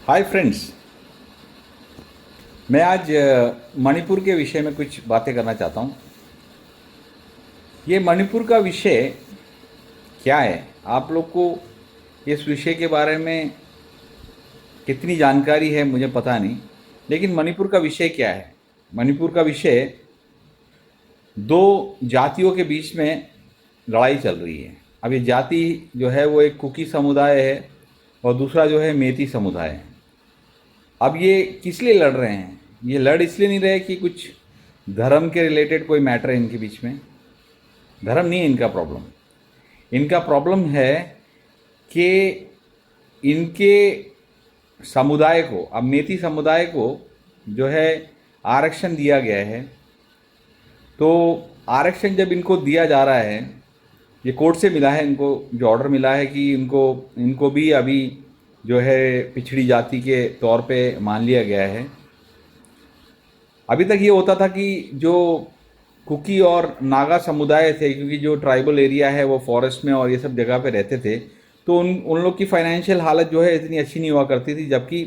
Hi friends. मैं आज मणिपुर के विषय में कुछ बातें करना चाहता हूँ। ये मणिपुर का विषय क्या है, आप लोग को इस विषय के बारे में कितनी जानकारी है मुझे पता नहीं, लेकिन मणिपुर का विषय क्या है। मणिपुर का विषय दो जातियों के बीच में लड़ाई चल रही है। अब ये जाति जो है वो एक कुकी समुदाय है और दूसरा जो है मेती समुदाय है। अब ये किस लिए लड़ रहे हैं? ये लड़ इसलिए नहीं रहे कि कुछ धर्म के रिलेटेड कोई मैटर है इनके बीच में। धर्म नहीं है इनका प्रॉब्लम। इनका प्रॉब्लम है कि इनके समुदाय को, अब मेती समुदाय को जो है आरक्षण दिया गया है। तो आरक्षण जब इनको दिया जा रहा है, ये कोर्ट से मिला है इनको, जो ऑर्डर मिला है कि इनको इनको भी अभी जो है पिछड़ी जाति के तौर पे मान लिया गया है। अभी तक ये होता था कि जो कुकी और नागा समुदाय थे, क्योंकि जो ट्राइबल एरिया है वो फॉरेस्ट में और ये सब जगह पे रहते थे, तो उन लोग की फाइनेंशियल हालत जो है इतनी अच्छी नहीं हुआ करती थी। जबकि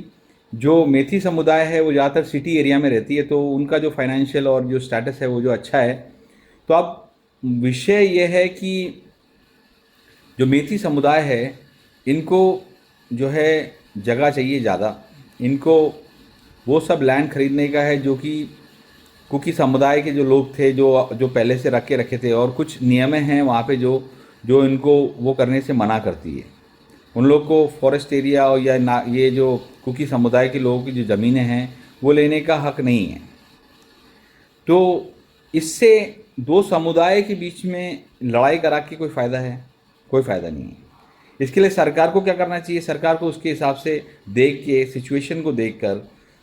जो मेथी समुदाय है वो ज़्यादातर सिटी एरिया में रहती है, तो उनका जो फाइनेंशियल और जो स्टेटस है वो जो अच्छा है। तो अब विषय ये है कि जो मेथी समुदाय है इनको जो है जगह चाहिए ज़्यादा। इनको वो सब लैंड खरीदने का है जो कि कुकी समुदाय के जो लोग थे जो जो पहले से रख के रखे थे, और कुछ नियम हैं वहाँ पे जो जो इनको वो करने से मना करती है। उन लोग को फॉरेस्ट एरिया और या ना ये जो कुकी समुदाय के लोगों की जो ज़मीनें हैं वो लेने का हक नहीं है। तो इससे दो समुदाय के बीच में लड़ाई करा के कोई फ़ायदा है? कोई फ़ायदा नहीं है। इसके लिए सरकार को क्या करना चाहिए? सरकार को उसके हिसाब से देख के, सिचुएशन को देखकर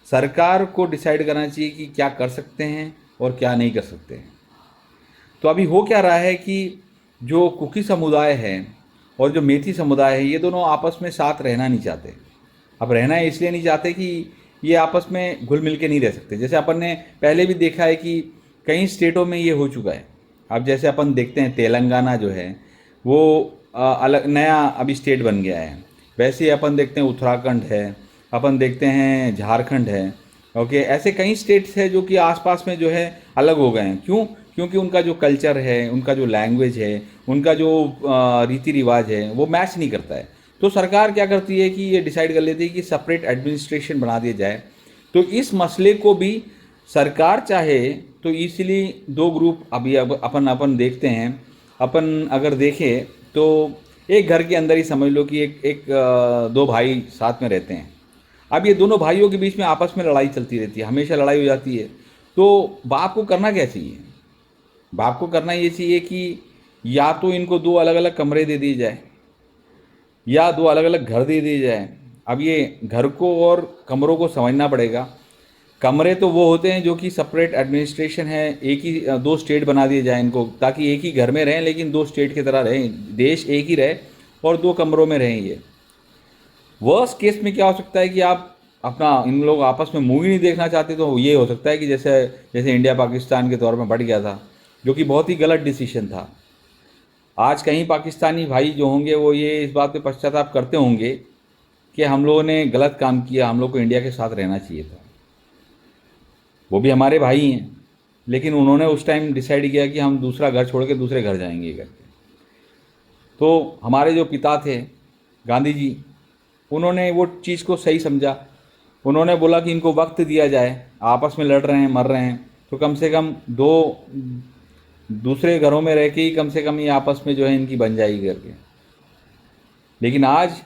सरकार को डिसाइड करना चाहिए कि क्या कर सकते हैं और क्या नहीं कर सकते हैं। तो अभी हो क्या रहा है कि जो कुकी समुदाय है और जो मेथी समुदाय है, ये दोनों आपस में साथ रहना नहीं चाहते। अब रहना इसलिए नहीं चाहते कि ये आपस में घुल मिल के नहीं रह सकते। जैसे अपन ने पहले भी देखा है कि कई स्टेटों में ये हो चुका है। अब जैसे अपन देखते हैं तेलंगाना जो है वो अलग नया अभी स्टेट बन गया है। वैसे ही अपन देखते हैं उत्तराखंड है, अपन देखते हैं झारखंड है। ओके, ऐसे कई स्टेट्स है जो कि आसपास में जो है अलग हो गए हैं। क्यों? क्योंकि उनका जो कल्चर है, उनका जो लैंग्वेज है, उनका जो रीति रिवाज है वो मैच नहीं करता है। तो सरकार क्या करती है कि ये डिसाइड कर लेती है कि सेपरेट एडमिनिस्ट्रेशन बना दिया जाए। तो इस मसले को भी सरकार चाहे तो इसीलिए दो ग्रुप अभी अब अपन अपन देखते हैं। अपन अगर देखें तो एक घर के अंदर ही समझ लो कि दो भाई साथ में रहते हैं। अब ये दोनों भाइयों के बीच में आपस में लड़ाई चलती रहती है, हमेशा लड़ाई हो जाती है। तो बाप को करना क्या चाहिए? बाप को करना ये चाहिए कि या तो इनको दो अलग अलग कमरे दे दिए जाए या दो अलग अलग घर दे दिए जाए। अब ये घर को और कमरों को समझना पड़ेगा। कमरे तो वो होते हैं जो कि सेपरेट एडमिनिस्ट्रेशन है, एक ही दो स्टेट बना दिए जाए इनको, ताकि एक ही घर में रहें लेकिन दो स्टेट की तरह रहें, देश एक ही रहे और दो कमरों में रहें। ये वर्स्ट केस में क्या हो सकता है कि आप अपना इन लोग आपस में मूवी नहीं देखना चाहते, तो ये हो सकता है कि जैसे जैसे इंडिया पाकिस्तान के दौर में बढ़ गया था, जो कि बहुत ही गलत डिसीजन था। आज कहीं पाकिस्तानी भाई जो होंगे वो ये इस बात पे पश्चाताप करते होंगे कि हम लोगों ने गलत काम किया, हम लोग को इंडिया के साथ रहना चाहिए था। वो भी हमारे भाई हैं, लेकिन उन्होंने उस टाइम डिसाइड किया कि हम दूसरा घर छोड़ के दूसरे घर जाएंगे करके। तो हमारे जो पिता थे गांधी जी, उन्होंने वो चीज़ को सही समझा। उन्होंने बोला कि इनको वक्त दिया जाए, आपस में लड़ रहे हैं, मर रहे हैं, तो कम से कम दो दूसरे घरों में रह के ही कम से कम ये आपस में जो है इनकी बन जाएगी करके। लेकिन आज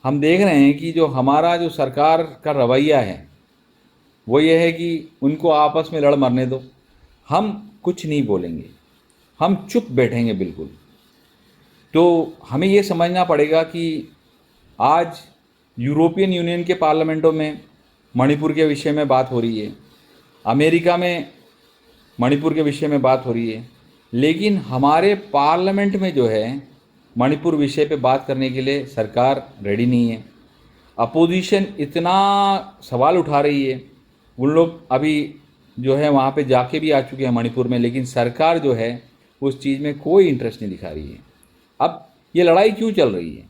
हम देख रहे हैं कि जो हमारा जो सरकार का रवैया है वो ये है कि उनको आपस में लड़ मरने दो, हम कुछ नहीं बोलेंगे, हम चुप बैठेंगे बिल्कुल। तो हमें ये समझना पड़ेगा कि आज यूरोपियन यूनियन के पार्लियामेंटों में मणिपुर के विषय में बात हो रही है, अमेरिका में मणिपुर के विषय में बात हो रही है, लेकिन हमारे पार्लियामेंट में जो है मणिपुर विषय पे बात करने के लिए सरकार रेडी नहीं है। अपोजिशन इतना सवाल उठा रही है, उन लोग अभी जो है वहाँ पे जाके भी आ चुके हैं मणिपुर में, लेकिन सरकार जो है उस चीज़ में कोई इंटरेस्ट नहीं दिखा रही है। अब ये लड़ाई क्यों चल रही है?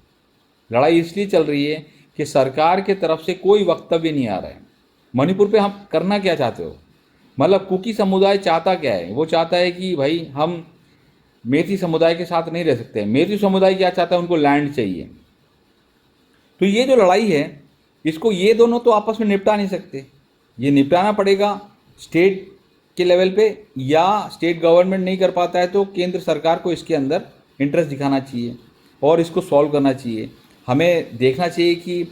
लड़ाई इसलिए चल रही है कि सरकार के तरफ से कोई वक्तव्य नहीं आ रहा है। मणिपुर पे हम करना क्या चाहते हो? मतलब कुकी समुदाय चाहता क्या है? वो चाहता है कि भाई हम मेथी समुदाय के साथ नहीं रह सकते। मेथी समुदाय क्या चाहता है? उनको लैंड चाहिए। तो ये जो लड़ाई है, इसको ये दोनों तो आपस में निपटा नहीं सकते। ये निपटाना पड़ेगा स्टेट के लेवल पे, या स्टेट गवर्नमेंट नहीं कर पाता है तो केंद्र सरकार को इसके अंदर इंटरेस्ट दिखाना चाहिए और इसको सॉल्व करना चाहिए। हमें देखना चाहिए कि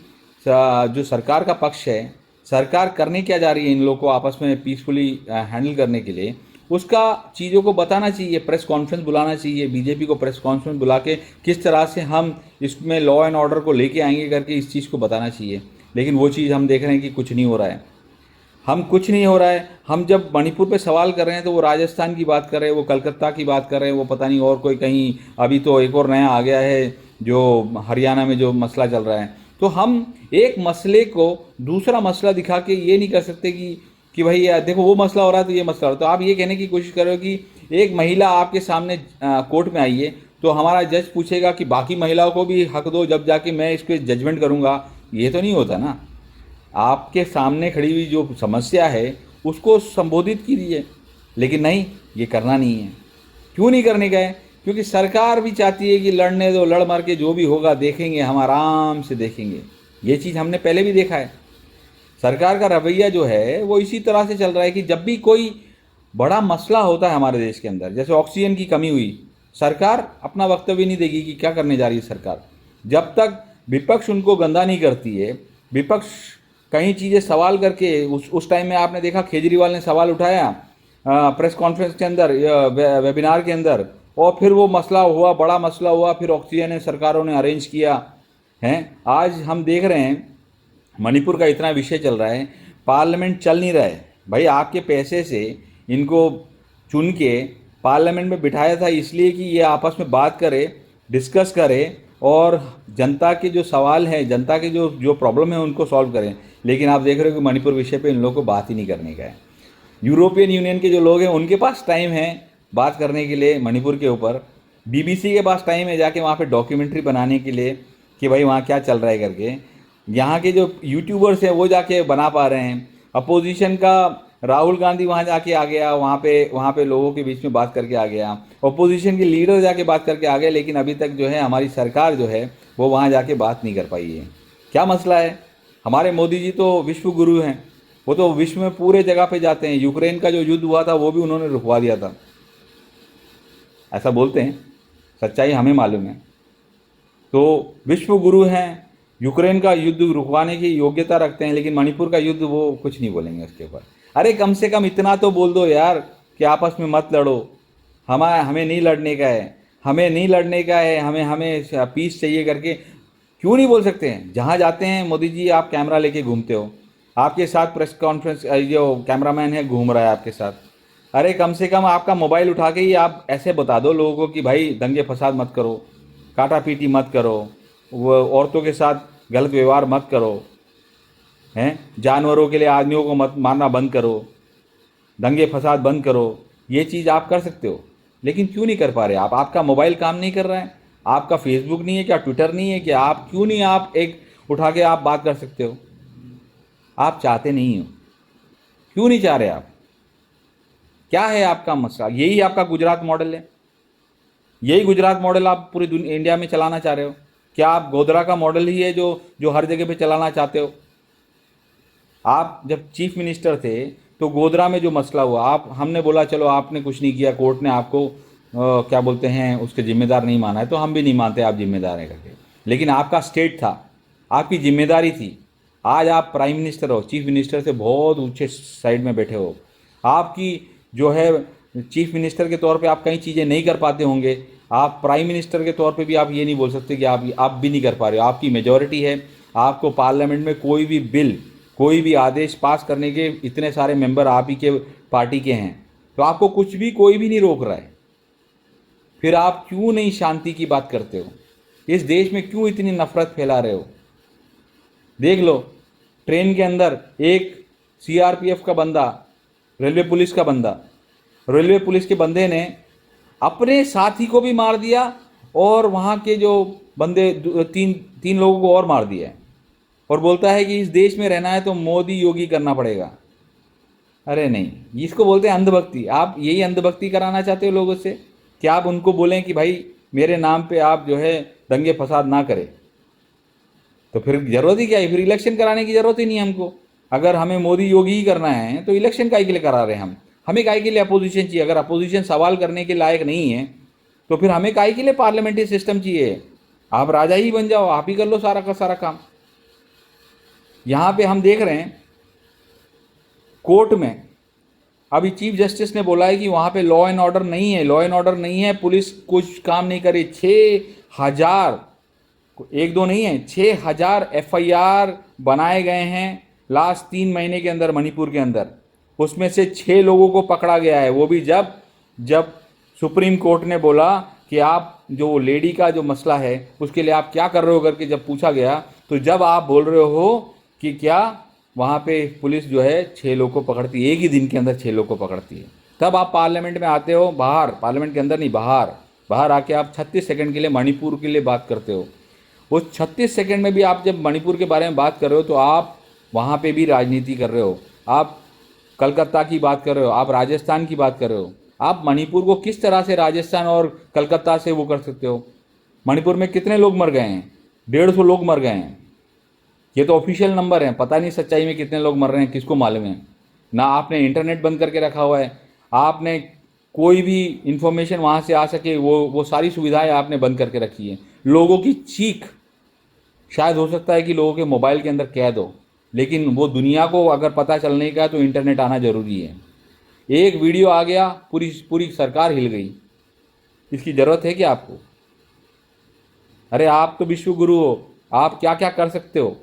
जो सरकार का पक्ष है, सरकार करने क्या जा रही है इन लोगों को आपस में पीसफुली हैंडल करने के लिए, उसका चीज़ों को बताना चाहिए। प्रेस कॉन्फ्रेंस बुलाना चाहिए, बीजेपी को प्रेस कॉन्फ्रेंस बुला के किस तरह से हम इसमें लॉ एंड ऑर्डर को लेके आएंगे करके इस चीज़ को बताना चाहिए। लेकिन वो चीज़ हम देख रहे हैं कि कुछ नहीं हो रहा है। हम जब मणिपुर पे सवाल कर रहे हैं तो वो राजस्थान की बात कर रहे हैं, वो कलकत्ता की बात कर रहे हैं, वो पता नहीं और कोई कहीं, अभी तो एक और नया आ गया है जो हरियाणा में जो मसला चल रहा है। तो हम एक मसले को दूसरा मसला दिखा के ये नहीं कर सकते कि भाई देखो वो मसला हो रहा है तो ये मसला हो रहा है। तो आप ये कहने की कोशिश करो कि एक महिला आपके सामने कोर्ट में आई है तो हमारा जज पूछेगा कि बाकी महिलाओं को भी हक दो, जब जाके मैं इस पर जजमेंट करूँगा। ये तो नहीं होता ना। आपके सामने खड़ी हुई जो समस्या है उसको संबोधित कीजिए, लेकिन नहीं, ये करना नहीं है। क्यों नहीं करने गए? क्योंकि सरकार भी चाहती है कि लड़ने दो, लड़ मर के जो भी होगा देखेंगे, हम आराम से देखेंगे। ये चीज़ हमने पहले भी देखा है। सरकार का रवैया जो है वो इसी तरह से चल रहा है कि जब भी कोई बड़ा मसला होता है हमारे देश के अंदर, जैसे ऑक्सीजन की कमी हुई, सरकार अपना वक्तव्य नहीं देगी कि क्या करने जा रही है सरकार। जब तक विपक्ष उनको गंदा नहीं करती है, विपक्ष कई चीज़ें सवाल करके, उस टाइम में आपने देखा केजरीवाल ने सवाल उठाया प्रेस कॉन्फ्रेंस के अंदर, वेबिनार के अंदर, और फिर वो मसला हुआ, बड़ा मसला हुआ, फिर ऑक्सीजन सरकारों ने अरेंज किया है। आज हम देख रहे हैं मणिपुर का इतना विषय चल रहा है, पार्लियामेंट चल नहीं रहा है। भाई आपके पैसे से इनको चुन के पार्लियामेंट में बिठाया था इसलिए कि ये आपस में बात करे, डिस्कस करे और जनता के जो सवाल हैं, जनता के जो प्रॉब्लम है उनको सॉल्व करें। लेकिन आप देख रहे हो कि मणिपुर विषय पे इन लोगों को बात ही नहीं करने का है। यूरोपियन यूनियन के जो लोग हैं उनके पास टाइम है बात करने के लिए मणिपुर के ऊपर, बीबीसी के पास टाइम है जाके वहाँ पे डॉक्यूमेंट्री बनाने के लिए कि भाई वहाँ क्या चल रहा है करके। यहाँ के जो यूट्यूबर्स हैं वो जाके बना पा रहे हैं। अपोजिशन का राहुल गांधी वहाँ जाके आ गया, वहाँ पे लोगों के बीच में बात करके आ गया। अपोजिशन के लीडर जाके बात करके आ गए, लेकिन अभी तक जो है हमारी सरकार जो है वो वहाँ जाके बात नहीं कर पाई है। क्या मसला है? हमारे मोदी जी तो विश्व गुरु हैं, वो तो विश्व में पूरे जगह पे जाते हैं। यूक्रेन का जो युद्ध हुआ था वो भी उन्होंने रुकवा दिया था, ऐसा बोलते हैं, सच्चाई हमें मालूम है। तो विश्व गुरु हैं, यूक्रेन का युद्ध रुकवाने की योग्यता रखते हैं, लेकिन मणिपुर का युद्ध वो कुछ नहीं बोलेंगे उसके ऊपर। अरे कम से कम इतना तो बोल दो यार कि आपस में मत लड़ो, हमें नहीं लड़ने का है, हमें नहीं लड़ने का है, हमें पीस चाहिए करके क्यों नहीं बोल सकते हैं? जहाँ जाते हैं मोदी जी आप कैमरा लेके घूमते हो, आपके साथ प्रेस कॉन्फ्रेंस जो कैमरामैन है घूम रहा है आपके साथ। अरे कम से कम आपका मोबाइल उठा के ही आप ऐसे बता दो लोगों को कि भाई दंगे फसाद मत करो, काटा पीटी मत करो, वो औरतों के साथ गलत व्यवहार मत करो, हैं, जानवरों के लिए आदमियों को मत मारना बंद करो, दंगे फसाद बंद करो। ये चीज़ आप कर सकते हो, लेकिन क्यों नहीं कर पा रहे आप? आपका मोबाइल काम नहीं कर रहा है, आपका फेसबुक नहीं है क्या, ट्विटर नहीं है क्या? आप क्यों नहीं आप एक उठा के आप बात कर सकते हो? आप चाहते नहीं हो, क्यों नहीं चाह रहे आप? क्या है आपका मसला? यही आपका गुजरात मॉडल है? यही गुजरात मॉडल आप पूरी इंडिया में चलाना चाह रहे हो? क्या आप गोधरा का मॉडल ही है जो हर जगह पे चलाना चाहते हो? आप जब चीफ मिनिस्टर थे तो गोधरा में जो मसला हुआ, हमने बोला चलो आपने कुछ नहीं किया, कोर्ट ने आपको क्या बोलते हैं उसके जिम्मेदार नहीं माना है, तो हम भी नहीं मानते आप जिम्मेदार हैं करके। लेकिन आपका स्टेट था, आपकी जिम्मेदारी थी। आज आप प्राइम मिनिस्टर हो, चीफ मिनिस्टर से बहुत ऊंचे साइड में बैठे हो। आपकी जो है चीफ मिनिस्टर के तौर पे आप कई चीज़ें नहीं कर पाते होंगे, आप प्राइम मिनिस्टर के तौर पे भी आप ये नहीं बोल सकते कि आप भी नहीं कर पा रहे हो। आपकी मेजॉरिटी है, आपको पार्लियामेंट में कोई भी बिल, कोई भी आदेश पास करने के इतने सारे मेंबर आप ही के पार्टी के हैं, तो आपको कुछ भी कोई भी नहीं रोक रहा है। फिर आप क्यों नहीं शांति की बात करते हो? इस देश में क्यों इतनी नफरत फैला रहे हो? देख लो, ट्रेन के अंदर एक सीआरपीएफ का बंदा, रेलवे पुलिस का बंदा, रेलवे पुलिस के बंदे ने अपने साथी को भी मार दिया और वहाँ के जो बंदे तीन लोगों को और मार दिया है। और बोलता है कि इस देश में रहना है तो मोदी योगी करना पड़ेगा। अरे नहीं, इसको बोलते हैं अंधभक्ति। आप यही अंधभक्ति कराना चाहते हो लोगों से कि आप उनको बोलें कि भाई मेरे नाम पे आप जो है दंगे फसाद ना करें। तो फिर जरूरत ही क्या है, फिर इलेक्शन कराने की जरूरत ही नहीं है हमको। अगर हमें मोदी योगी ही करना है तो इलेक्शन काहे के लिए करा रहे हैं हम? हमें काहे के लिए अपोजिशन चाहिए? अगर अपोजिशन सवाल करने के लायक नहीं है तो फिर हमें काहे के लिए पार्लियामेंट्री सिस्टम चाहिए? आप राजा ही बन जाओ, आप ही कर लो सारा का सारा काम। यहाँ पे हम देख रहे हैं कोर्ट में अभी चीफ जस्टिस ने बोला है कि वहाँ पे लॉ एंड ऑर्डर नहीं है, लॉ एंड ऑर्डर नहीं है, पुलिस कुछ काम नहीं करे। 6,000, एक दो नहीं है, 6,000 FIR बनाए गए हैं लास्ट 3 महीने के अंदर मणिपुर के अंदर। उसमें से 6 लोगों को पकड़ा गया है, वो भी जब जब सुप्रीम कोर्ट ने बोला कि आप जो लेडी का जो मसला है उसके लिए आप क्या कर रहे हो करके जब पूछा गया, तो जब आप बोल रहे हो कि क्या वहाँ पे पुलिस जो है 6 लोग को पकड़ती है, एक ही दिन के अंदर 6 लोग को पकड़ती है, तब आप पार्लियामेंट में आते हो, बाहर पार्लियामेंट के अंदर नहीं, बाहर बाहर आके आप 36 सेकंड के लिए मणिपुर के लिए बात करते हो। उस 36 सेकंड में भी आप जब मणिपुर के बारे में बात कर रहे हो तो आप वहाँ पे भी राजनीति कर रहे हो, आप कलकत्ता की बात कर रहे हो, आप राजस्थान की बात कर रहे हो। आप मणिपुर को किस तरह से राजस्थान और कलकत्ता से वो कर सकते हो? मणिपुर में कितने लोग मर गए हैं? 150 लोग मर गए हैं। ये तो ऑफिशियल नंबर है, पता नहीं सच्चाई में कितने लोग मर रहे हैं, किसको मालूम है। ना आपने इंटरनेट बंद करके रखा हुआ है, आपने कोई भी इंफॉर्मेशन वहाँ से आ सके वो सारी सुविधाएं आपने बंद करके रखी है। लोगों की चीख शायद हो सकता है कि लोगों के मोबाइल के अंदर कैद हो, लेकिन वो दुनिया को अगर पता चलने का तो इंटरनेट आना जरूरी है। एक वीडियो आ गया, पूरी पूरी सरकार हिल गई। इसकी ज़रूरत है क्या आपको? अरे आप तो विश्व गुरु हो, आप क्या क्या कर सकते हो,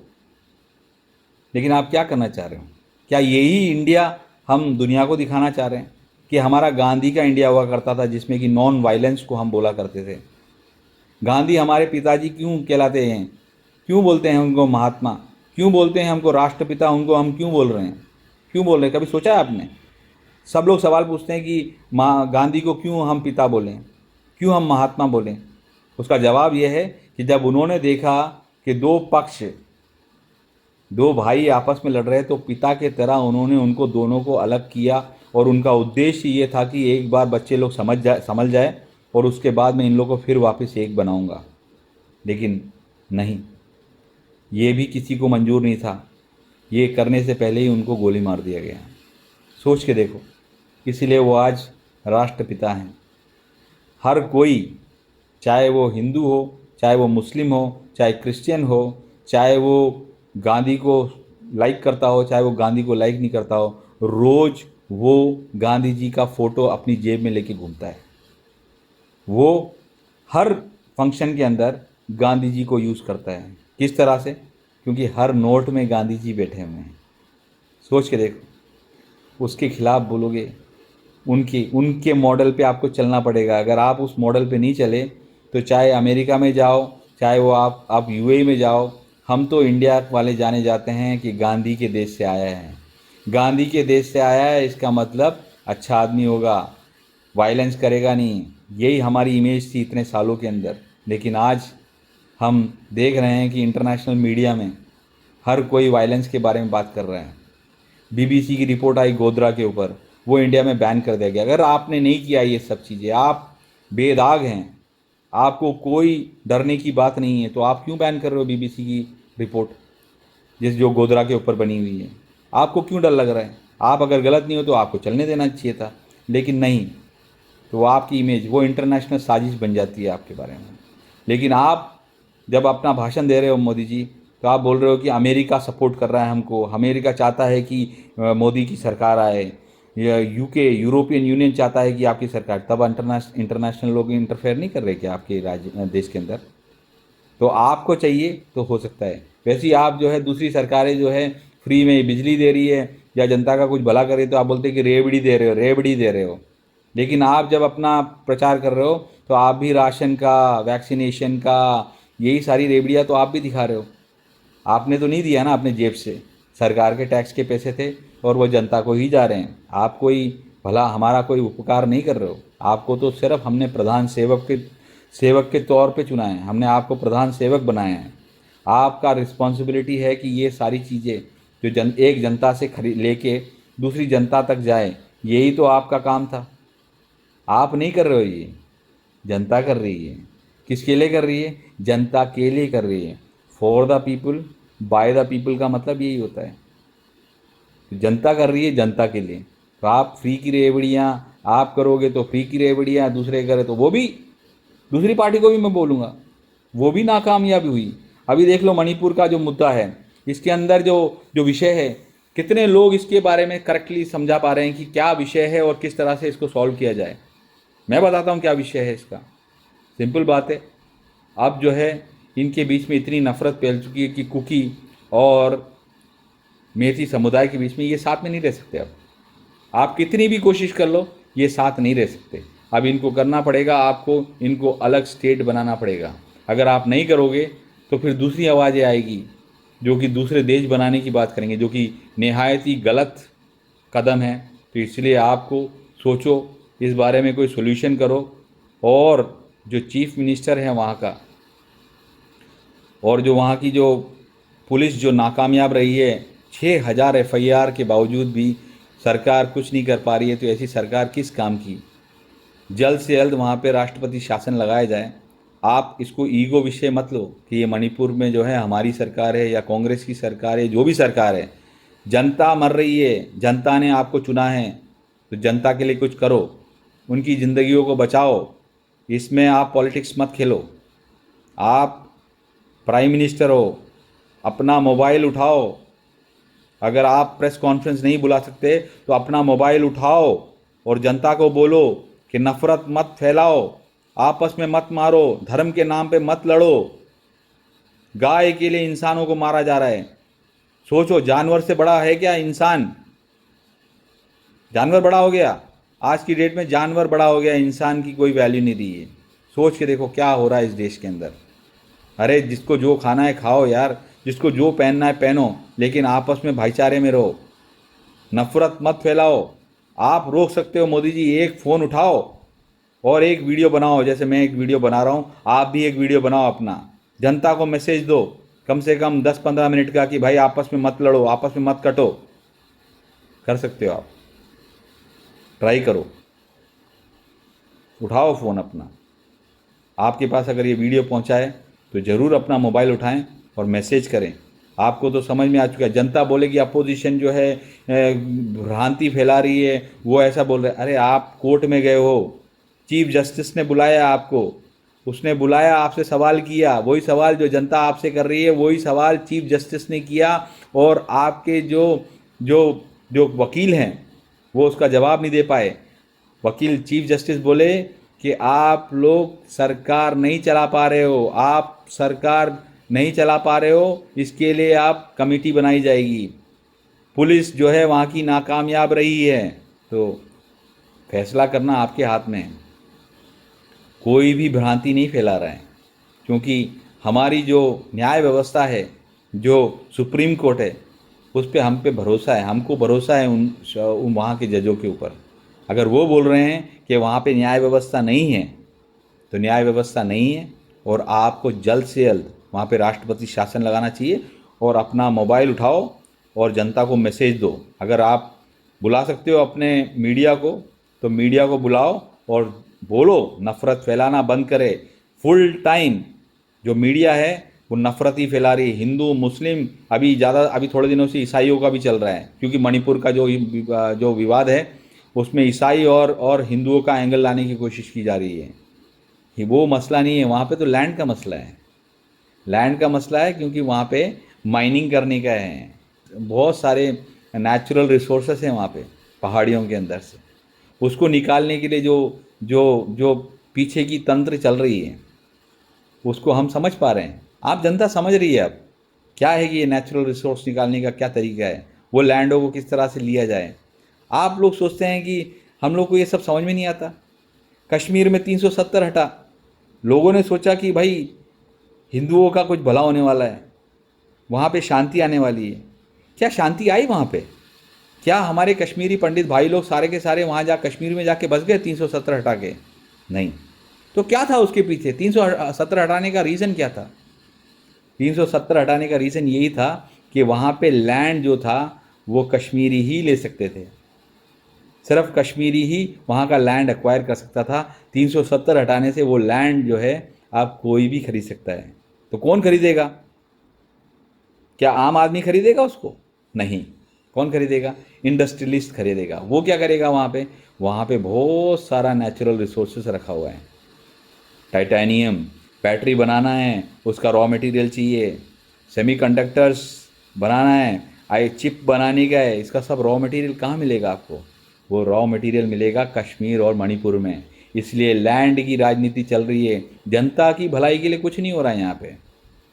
लेकिन आप क्या करना चाह रहे हो? क्या यही इंडिया हम दुनिया को दिखाना चाह रहे हैं कि हमारा गांधी का इंडिया हुआ करता था जिसमें कि नॉन वायलेंस को हम बोला करते थे? गांधी हमारे पिताजी क्यों कहलाते हैं? क्यों बोलते हैं उनको महात्मा? क्यों बोलते हैं हमको राष्ट्रपिता? उनको हम क्यों बोल रहे हैं? क्यों बोल रहे हैं? कभी सोचा है आपने? सब लोग सवाल पूछते हैं कि गांधी को क्यों हम पिता बोलें, क्यों हम महात्मा बोलें? उसका जवाब यह है कि जब उन्होंने देखा कि दो भाई आपस में लड़ रहे तो पिता के तरह उन्होंने उनको दोनों को अलग किया, और उनका उद्देश्य ये था कि एक बार बच्चे लोग समझ जाए और उसके बाद मैं इन लोगों को फिर वापस एक बनाऊंगा। लेकिन नहीं, ये भी किसी को मंजूर नहीं था। ये करने से पहले ही उनको गोली मार दिया गया। सोच के देखो, इसीलिए वो आज राष्ट्रपिता हैं। हर कोई, चाहे वो हिंदू हो, चाहे वो मुस्लिम हो, चाहे क्रिश्चियन हो, चाहे वो गांधी को लाइक करता हो, चाहे वो गांधी को लाइक नहीं करता हो, रोज़ वो गांधी जी का फ़ोटो अपनी जेब में लेके घूमता है। वो हर फंक्शन के अंदर गांधी जी को यूज़ करता है। किस तरह से? क्योंकि हर नोट में गांधी जी बैठे हुए हैं। सोच के देखो, उसके खिलाफ बोलोगे, उनके मॉडल पे आपको चलना पड़ेगा। अगर आप उस मॉडल पे नहीं चले तो चाहे अमेरिका में जाओ, चाहे वो आप UAE में जाओ, हम तो इंडिया वाले जाने जाते हैं कि गांधी के देश से आया है। गांधी के देश से आया है इसका मतलब अच्छा आदमी होगा, वायलेंस करेगा नहीं। यही हमारी इमेज थी इतने सालों के अंदर। लेकिन आज हम देख रहे हैं कि इंटरनेशनल मीडिया में हर कोई वायलेंस के बारे में बात कर रहा है। BBC की रिपोर्ट आई गोधरा के ऊपर, वो इंडिया में बैन कर दिया गया। अगर आपने नहीं किया ये सब चीज़ें, आप बेदाग हैं, आपको कोई डरने की बात नहीं है, तो आप क्यों बैन कर रहे हो BBC की रिपोर्ट जो गोधरा के ऊपर बनी हुई है? आपको क्यों डर लग रहा है? आप अगर गलत नहीं हो तो आपको चलने देना चाहिए था, लेकिन नहीं, तो आपकी इमेज वो इंटरनेशनल साजिश बन जाती है आपके बारे में। लेकिन आप जब अपना भाषण दे रहे हो मोदी जी, तो आप बोल रहे हो कि अमेरिका सपोर्ट कर रहा है हमको, अमेरिका चाहता है कि मोदी की सरकार आए, या यूरोपियन यूनियन चाहता है कि आपकी सरकार, तब इंटरनेशनल लोग इंटरफेयर नहीं कर रहे कि आपके राज्य देश के अंदर? तो आपको चाहिए तो हो सकता है। वैसे ही आप जो है दूसरी सरकारें जो है फ्री में बिजली दे रही है या जनता का कुछ भला कर रही है तो आप बोलते हैं कि रेवड़ी दे रहे हो, रेवड़ी दे रहे हो। लेकिन आप जब अपना प्रचार कर रहे हो तो आप भी राशन का, वैक्सीनेशन का, यही सारी रेवड़ियाँ तो आप भी दिखा रहे हो। आपने तो नहीं दिया ना अपने जेब से, सरकार के टैक्स के पैसे थे और वो जनता को ही जा रहे हैं। आप कोई भला, हमारा कोई उपकार नहीं कर रहे हो। आपको तो सिर्फ हमने प्रधान सेवक के तौर पे चुना है, हमने आपको प्रधान सेवक बनाया है। आपका रिस्पॉन्सिबिलिटी है कि ये सारी चीज़ें जो एक जनता से खरीद लेके दूसरी जनता तक जाए, यही तो आपका काम था। आप नहीं कर रहे हो, ये जनता कर रही है। किसके लिए कर रही है? जनता के लिए कर रही है। For the people by the people का मतलब यही होता है। तो जनता कर रही है जनता के लिए। तो आप फ्री की रेवड़ियाँ आप करोगे तो फ्री की रेवड़ियाँ दूसरे करे तो वो भी, दूसरी पार्टी को भी मैं बोलूँगा, वो भी नाकामयाबी हुई। अभी देख लो मणिपुर का जो मुद्दा है, इसके अंदर जो जो विषय है, कितने लोग इसके बारे में करेक्टली समझा पा रहे हैं कि क्या विषय है और किस तरह से इसको सॉल्व किया जाए। मैं बताता हूँ क्या विषय है इसका। सिंपल बात है, अब जो है इनके बीच में इतनी नफरत फैल चुकी है कि कुकी और मेथी समुदाय के बीच में ये साथ में नहीं रह सकते। अब आप कितनी भी कोशिश कर लो, ये साथ नहीं रह सकते। अब इनको करना पड़ेगा, आपको इनको अलग स्टेट बनाना पड़ेगा। अगर आप नहीं करोगे तो फिर दूसरी आवाज़ें आएगी जो कि दूसरे देश बनाने की बात करेंगे, जो कि निहायत ही गलत कदम है। तो इसलिए आपको सोचो, इस बारे में कोई सोल्यूशन करो। और जो चीफ मिनिस्टर है वहाँ का, और जो वहाँ की जो पुलिस जो नाकामयाब रही है, 6000 FIR के बावजूद भी सरकार कुछ नहीं कर पा रही है, तो ऐसी सरकार किस काम की? जल्द से जल्द वहाँ पे राष्ट्रपति शासन लगाया जाए। आप इसको ईगो विषय मत लो कि ये मणिपुर में जो है हमारी सरकार है या कांग्रेस की सरकार है, जो भी सरकार है, जनता मर रही है, जनता ने आपको चुना है, तो जनता के लिए कुछ करो, उनकी ज़िंदगियों को बचाओ। इसमें आप पॉलिटिक्स मत खेलो। आप प्राइम मिनिस्टर हो, अपना मोबाइल उठाओ। अगर आप प्रेस कॉन्फ्रेंस नहीं बुला सकते तो अपना मोबाइल उठाओ और जनता को बोलो कि नफरत मत फैलाओ, आपस में मत मारो, धर्म के नाम पे मत लड़ो। गाय के लिए इंसानों को मारा जा रहा है। सोचो, जानवर से बड़ा है क्या इंसान? जानवर बड़ा हो गया, आज की डेट में जानवर बड़ा हो गया, इंसान की कोई वैल्यू नहीं रही है। सोच के देखो क्या हो रहा है इस देश के अंदर। अरे जिसको जो खाना है खाओ यार, जिसको जो पहनना है पहनो, लेकिन आपस में भाईचारे में रहो, नफरत मत फैलाओ। आप रोक सकते हो मोदी जी, एक फ़ोन उठाओ और एक वीडियो बनाओ, जैसे मैं एक वीडियो बना रहा हूँ, आप भी एक वीडियो बनाओ अपना, जनता को मैसेज दो कम से कम 10-15 मिनट का कि भाई आपस में मत लड़ो, आपस में मत कटो। कर सकते हो आप, ट्राई करो, उठाओ फ़ोन अपना। आपके पास अगर ये वीडियो पहुँचाए तो ज़रूर अपना मोबाइल उठाएं और मैसेज करें। आपको तो समझ में आ चुका है, जनता बोलेगी अपोजिशन जो है भ्रांति फैला रही है, वो ऐसा बोल रहे हैं। अरे आप कोर्ट में गए हो, चीफ जस्टिस ने बुलाया आपको, उसने बुलाया, आपसे सवाल किया, वही सवाल जो जनता आपसे कर रही है वही सवाल चीफ जस्टिस ने किया, और आपके जो जो जो वकील हैं वो उसका जवाब नहीं दे पाए। वकील चीफ जस्टिस बोले कि आप लोग सरकार नहीं चला पा रहे हो, आप सरकार नहीं चला पा रहे हो, इसके लिए आप कमेटी बनाई जाएगी। पुलिस जो है वहाँ की नाकामयाब रही है, तो फैसला करना आपके हाथ में है। कोई भी भ्रांति नहीं फैला रहा है, क्योंकि हमारी जो न्याय व्यवस्था है, जो सुप्रीम कोर्ट है, उस पर हम पे भरोसा है, हमको भरोसा है उन वहाँ के जजों के ऊपर। अगर वो बोल रहे हैं कि वहाँ पे न्याय व्यवस्था नहीं है, तो न्याय व्यवस्था नहीं है, और आपको जल्द से जल्द वहाँ पे राष्ट्रपति शासन लगाना चाहिए। और अपना मोबाइल उठाओ और जनता को मैसेज दो। अगर आप बुला सकते हो अपने मीडिया को, तो मीडिया को बुलाओ और बोलो नफ़रत फैलाना बंद करे। फुल टाइम जो मीडिया है वो नफ़रत ही फैला रही है। हिंदू मुस्लिम, अभी थोड़े दिनों से ईसाइयों का भी चल रहा है, क्योंकि मणिपुर का जो विवाद है उसमें ईसाई और हिंदुओं का एंगल लाने की कोशिश की जा रही है। ये वो मसला नहीं है, वहाँ पे तो लैंड का मसला है, लैंड का मसला है, क्योंकि वहाँ पे माइनिंग करने का है। बहुत सारे नेचुरल रिसोर्सेस हैं वहाँ पे पहाड़ियों के अंदर से, उसको निकालने के लिए जो जो जो पीछे की तंत्र चल रही है उसको हम समझ पा रहे हैं। आप जनता समझ रही है अब क्या है कि ये नेचुरल रिसोर्स निकालने का क्या तरीका है, वो लैंडों को किस तरह से लिया जाए। आप लोग सोचते हैं कि हम लोग को ये सब समझ में नहीं आता। कश्मीर में 370 हटा, लोगों ने सोचा कि भाई हिंदुओं का कुछ भला होने वाला है, वहाँ पे शांति आने वाली है। क्या शांति आई वहाँ पे? क्या हमारे कश्मीरी पंडित भाई लोग सारे के सारे वहाँ कश्मीर में जाके बस गए 370 हटा के? नहीं। तो क्या था उसके पीछे? 370 हटाने का रीज़न क्या था? 370 हटाने का रीज़न यही था कि वहाँ पे लैंड जो था वो कश्मीरी ही ले सकते थे, सिर्फ कश्मीरी ही वहाँ का लैंड एक्वायर कर सकता था। 370 हटाने से वो लैंड जो है अब कोई भी खरीद सकता है। तो कौन खरीदेगा? क्या आम आदमी खरीदेगा उसको? नहीं। कौन खरीदेगा? इंडस्ट्रियलिस्ट खरीदेगा। वो क्या करेगा वहाँ पे? वहाँ पे बहुत सारा नेचुरल रिसोर्सेस रखा हुआ है। टाइटेनियम, बैटरी बनाना है, उसका रॉ मटेरियल चाहिए, सेमीकंडक्टर्स बनाना है, आई चिप बनाने का है, इसका सब रॉ मटेरियल कहाँ मिलेगा आपको? वो रॉ मटेरियल मिलेगा कश्मीर और मणिपुर में। इसलिए लैंड की राजनीति चल रही है। जनता की भलाई के लिए कुछ नहीं हो रहा है यहाँ पे।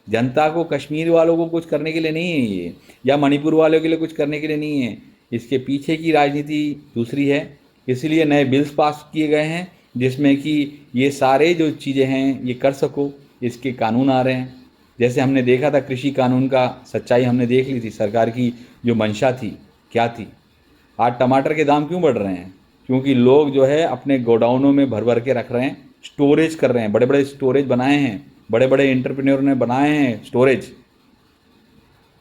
जनता को, कश्मीर वालों को कुछ करने के लिए नहीं है ये, या मणिपुर वालों के लिए कुछ करने के लिए नहीं है। इसके पीछे की राजनीति दूसरी है। इसलिए नए बिल्स पास किए गए हैं जिसमें कि ये सारे जो चीज़ें हैं ये कर सको, इसके कानून आ रहे हैं। जैसे हमने देखा था कृषि कानून का, सच्चाई हमने देख ली थी, सरकार की जो मंशा थी क्या थी। आज टमाटर के दाम क्यों बढ़ रहे हैं? क्योंकि लोग जो है अपने गोडाउनों में भर भर के रख रहे हैं, स्टोरेज कर रहे हैं, बड़े बड़े स्टोरेज बनाए हैं, बड़े बड़े एंटरप्रेन्योर ने बनाए हैं स्टोरेज।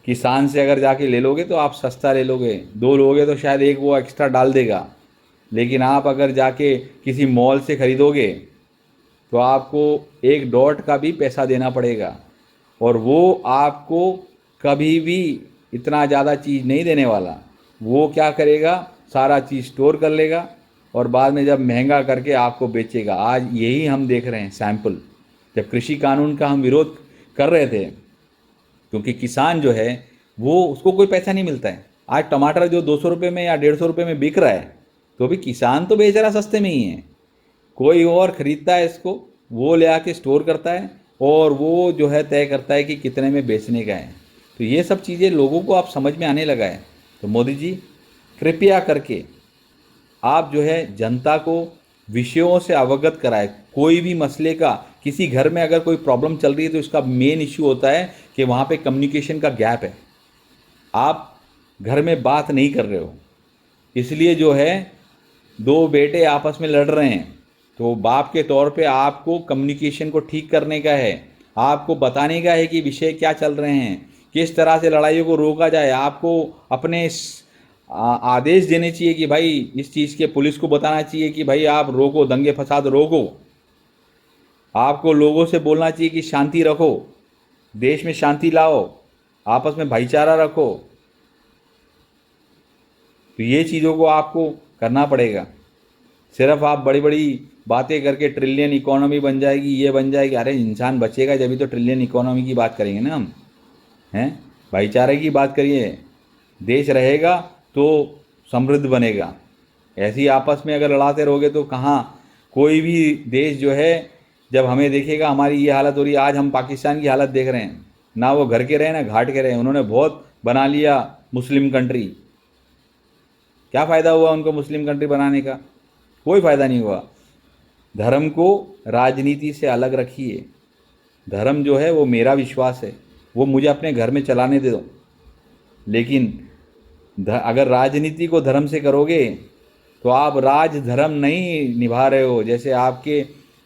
किसान से अगर जाके ले लोगे तो आप सस्ता ले लोगे, दो लोगे तो शायद एक वो एक्स्ट्रा डाल देगा, लेकिन आप अगर जाके किसी मॉल से ख़रीदोगे तो आपको एक डॉट का भी पैसा देना पड़ेगा, और वो आपको कभी भी इतना ज़्यादा चीज़ नहीं देने वाला। वो क्या करेगा? सारा चीज़ स्टोर कर लेगा और बाद में जब महंगा करके आपको बेचेगा। आज यही हम देख रहे हैं सैंपल। जब कृषि कानून का हम विरोध कर रहे थे, क्योंकि किसान जो है वो, उसको कोई पैसा नहीं मिलता है। आज टमाटर जो 200 रुपये में या 150 रुपये में बिक रहा है, तो भी किसान तो बेच रहा सस्ते में ही है, कोई और ख़रीदता है इसको, वो ले आके स्टोर करता है और वो जो है तय करता है कि कितने में बेचने का है। तो ये सब चीज़ें लोगों को आप समझ में आने लगा है। तो मोदी जी कृपया करके आप जो है जनता को विषयों से अवगत कराएं। कोई भी मसले का, किसी घर में अगर कोई प्रॉब्लम चल रही है तो इसका मेन इश्यू होता है कि वहाँ पे कम्युनिकेशन का गैप है। आप घर में बात नहीं कर रहे हो, इसलिए जो है दो बेटे आपस में लड़ रहे हैं, तो बाप के तौर पे आपको कम्युनिकेशन को ठीक करने का है, आपको बताने का है कि विषय क्या चल रहे हैं, किस तरह से लड़ाइयों को रोका जाए। आपको अपने आदेश देने चाहिए कि भाई इस चीज़ के, पुलिस को बताना चाहिए कि भाई आप रोको, दंगे फसाद रोको। आपको लोगों से बोलना चाहिए कि शांति रखो, देश में शांति लाओ, आपस में भाईचारा रखो। तो ये चीज़ों को आपको करना पड़ेगा। सिर्फ आप बड़ी बड़ी बातें करके ट्रिलियन इकोनॉमी बन जाएगी, ये बन जाएगी, अरे इंसान बचेगा जब भी तो ट्रिलियन इकोनॉमी की बात करेंगे ना हम, हैं? भाईचारे की बात करिए। देश रहेगा तो समृद्ध बनेगा। ऐसे ही आपस में अगर लड़ाते रहोगे तो कहाँ कोई भी देश जो है, जब हमें देखेगा हमारी ये हालत हो रही है। आज हम पाकिस्तान की हालत देख रहे हैं, ना वो घर के रहे ना घाट के रहे। उन्होंने बहुत बना लिया मुस्लिम कंट्री। क्या फ़ायदा हुआ उनको मुस्लिम कंट्री बनाने का? कोई फ़ायदा नहीं हुआ। धर्म को राजनीति से अलग रखिए। धर्म जो है वो मेरा विश्वास है, वो मुझे अपने घर में चलाने दे दो, लेकिन अगर राजनीति को धर्म से करोगे तो आप राज धर्म नहीं निभा रहे हो। जैसे आपके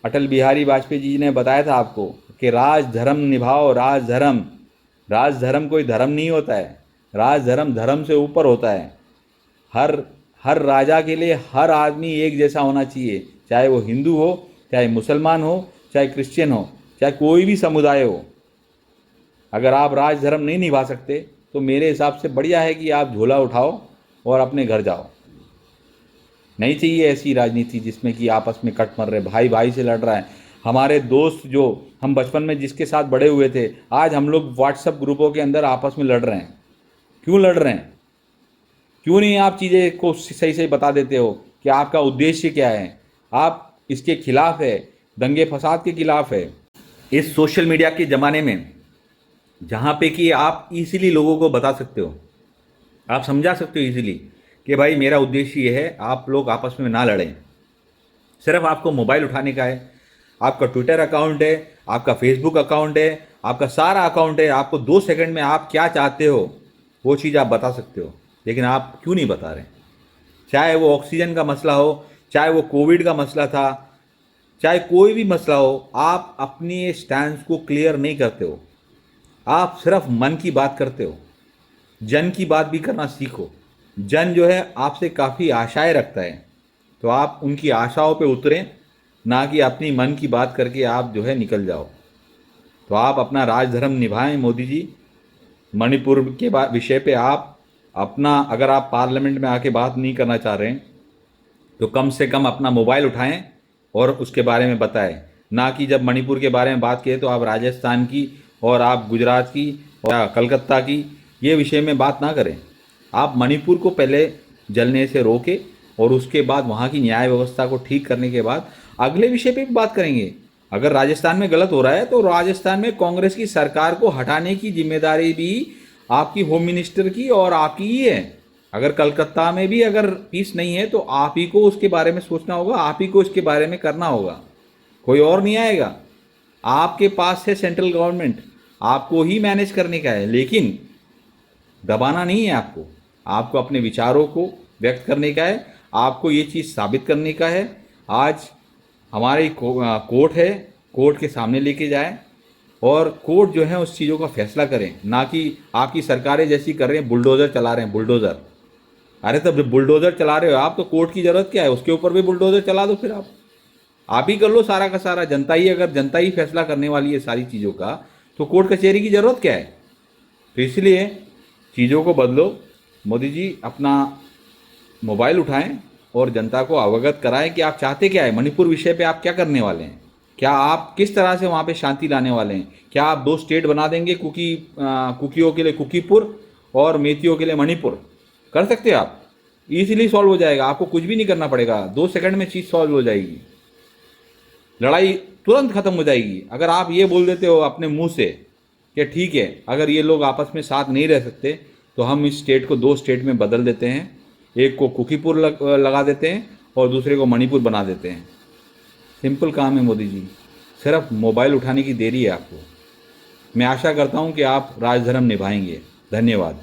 अटल बिहारी वाजपेयी जी ने बताया था आपको कि राज धर्म निभाओ, राज धर्म। राज धर्म कोई धर्म नहीं होता है, राज धर्म धर्म से ऊपर होता है। हर राजा के लिए हर आदमी एक जैसा होना चाहिए, चाहे वो हिंदू हो, चाहे मुसलमान हो, चाहे क्रिश्चियन हो, चाहे कोई भी समुदाय हो। अगर आप राज धर्म नहीं निभा सकते तो मेरे हिसाब से बढ़िया है कि आप झोला उठाओ और अपने घर जाओ। नहीं चाहिए ऐसी राजनीति जिसमें कि आपस में कट मर रहे, भाई भाई से लड़ रहा है। हमारे दोस्त जो हम बचपन में जिसके साथ बड़े हुए थे, आज हम लोग व्हाट्सएप ग्रुपों के अंदर आपस में लड़ रहे हैं। क्यों लड़ रहे हैं? क्यों नहीं आप चीज़ें को सही सही बता देते हो कि आपका उद्देश्य क्या है? आप इसके खिलाफ है, दंगे फसाद के खिलाफ है। इस सोशल मीडिया के ज़माने में जहाँ पे कि आप इजीली लोगों को बता सकते हो, आप समझा सकते हो इजीली कि भाई मेरा उद्देश्य ये है, आप लोग आपस में ना लड़ें। सिर्फ आपको मोबाइल उठाने का है, आपका ट्विटर अकाउंट है, आपका फेसबुक अकाउंट है, आपका सारा अकाउंट है। आपको 2 सेकंड में आप क्या चाहते हो वो चीज़ आप बता सकते हो, लेकिन आप क्यों नहीं बता रहे? चाहे वो ऑक्सीजन का मसला हो, चाहे वो कोविड का मसला था, चाहे कोई भी मसला हो, आप अपनी स्टैंड को क्लियर नहीं करते हो। आप सिर्फ मन की बात करते हो। जन की बात भी करना सीखो। जन जो है आपसे काफ़ी आशाएं रखता है, तो आप उनकी आशाओं पे उतरें, ना कि अपनी मन की बात करके आप जो है निकल जाओ। तो आप अपना राजधर्म निभाएं मोदी जी। मणिपुर के विषय पे आप अपना, अगर आप पार्लियामेंट में आके बात नहीं करना चाह रहे हैं तो कम से कम अपना मोबाइल उठाएं और उसके बारे में बताएं। ना कि जब मणिपुर के बारे में बात किए तो आप राजस्थान की और आप गुजरात की और कलकत्ता की ये विषय में बात ना करें। आप मणिपुर को पहले जलने से रोकें और उसके बाद वहाँ की न्याय व्यवस्था को ठीक करने के बाद अगले विषय पे भी बात करेंगे। अगर राजस्थान में गलत हो रहा है तो राजस्थान में कांग्रेस की सरकार को हटाने की जिम्मेदारी भी आपकी होम मिनिस्टर की और आपकी ही है। अगर कलकत्ता में भी अगर पीस नहीं है तो आप ही को उसके बारे में सोचना होगा, आप ही को इसके बारे में करना होगा, कोई और नहीं आएगा। आपके पास है सेंट्रल गवर्नमेंट, आपको ही मैनेज करने का है, लेकिन दबाना नहीं है आपको। आपको अपने विचारों को व्यक्त करने का है, आपको ये चीज़ साबित करने का है। आज हमारी कोर्ट है, कोर्ट के सामने लेके जाए और कोर्ट जो है उस चीज़ों का फैसला करें, ना कि आपकी सरकारें जैसी कर रहे हैं, बुलडोज़र चला रहे हैं, बुलडोज़र। अरे तब जब बुलडोज़र चला रहे हो आप तो कोर्ट की ज़रूरत क्या है, उसके ऊपर भी बुलडोज़र चला दो। फिर आप ही कर लो सारा का सारा। जनता ही, अगर जनता ही फैसला करने वाली है सारी चीज़ों का, तो कोर्ट कचहरी की ज़रूरत क्या है। तो इसलिए चीज़ों को बदलो। मोदी जी अपना मोबाइल उठाएं और जनता को अवगत कराएं कि आप चाहते क्या है, मणिपुर विषय पे आप क्या करने वाले हैं, क्या आप किस तरह से वहाँ पे शांति लाने वाले हैं। क्या आप 2 स्टेट बना देंगे, कुकियों के लिए कुकीपुर और मेतियों के लिए मणिपुर? कर सकते हैं आप, इजीली सॉल्व हो जाएगा, आपको कुछ भी नहीं करना पड़ेगा, 2 सेकंड में चीज़ सॉल्व हो जाएगी, लड़ाई तुरंत खत्म हो जाएगी। अगर आप ये बोल देते हो अपने मुंह से कि ठीक है, अगर ये लोग आपस में साथ नहीं रह सकते तो हम इस स्टेट को 2 स्टेट में बदल देते हैं, एक को कुकीपुर लगा देते हैं और दूसरे को मणिपुर बना देते हैं। सिंपल काम है मोदी जी, सिर्फ मोबाइल उठाने की देरी है आपको। मैं आशा करता हूँ कि आप राजधर्म निभाएंगे। धन्यवाद।